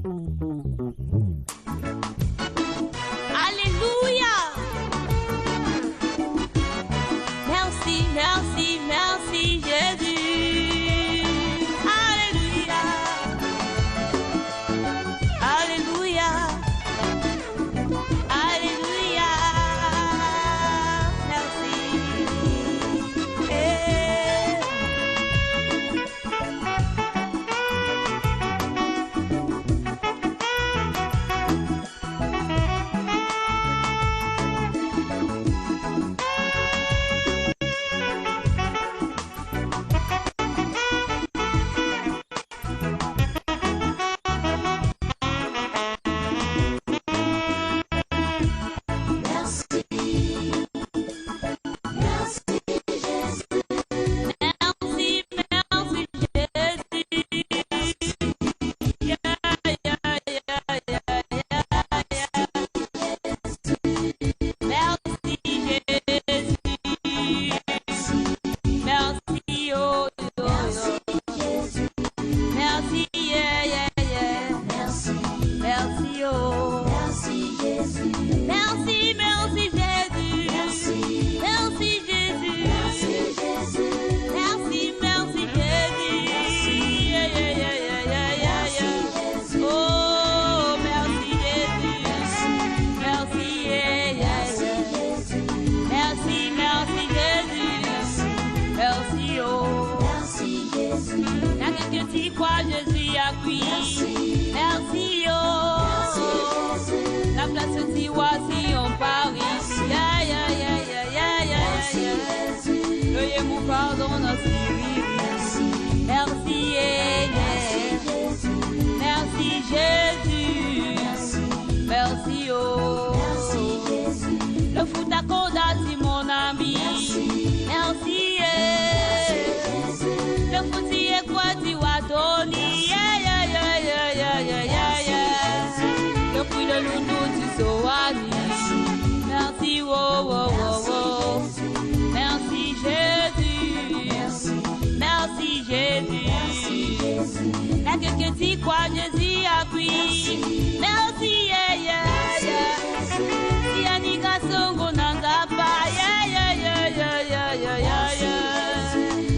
Alléluia. Merci, merci, merci Jésus. Alléluia. Alléluia. Alléluia. Merci. Jésus a pris. Merci, oh. La place de voici en Paris. Veuillez mon pardon dans ce Merci, merci Jésus. Merci, oh. Le foot à Kodati, mon ami. Merci, le foot est quoi, tu vas donner. Depuis le loulou du Soani. Merci, oh, oh, oh, oh. Merci Jésus. Merci Jésus. La quelqu'un dit quoi, Jésus a pris. Merci, Si Anika Songo Nangapa,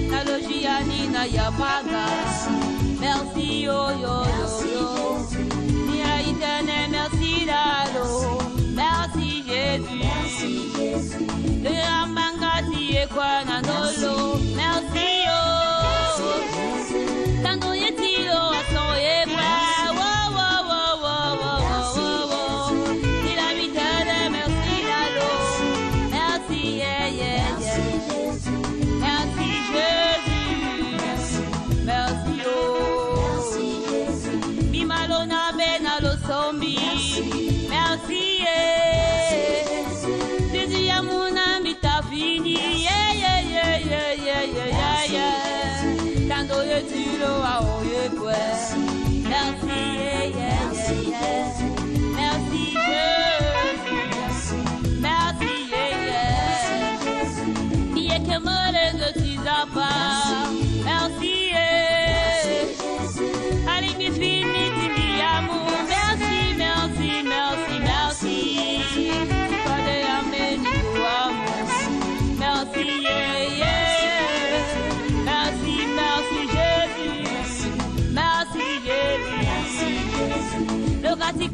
La logia Nina Yamaga. Merci, oh, yo, yo, yo. Nia Itane, merci, Dalo. Merci Jésus. Le Ramangati et quoi, Nanolo. Merci, oh. Tando Yetilo, à son ébra. Wow, wow, wow, wow, wow, wow, wow. Il a mis merci, Dalo. Merci, yeah, yeah, yeah. Merci Jésus. Merci, oh. Bimalona benalo sombi. Merci, Jésus a mon ami ta fini. Yeah, yeah, yeah, yeah, yeah, yeah, yeah. Tando ye tilo a oye pues. Merci, yeah, yeah, yeah. Merci Jésus. Merci, yeah, yeah. Bien que me tu pas. Merci, allez, mes filles, mes amour. Merci, merci, merci, merci. Pas de l'amour, du amour. Merci, yeah, yeah. Merci, merci, Jésus. Merci, Jésus. Le gâteau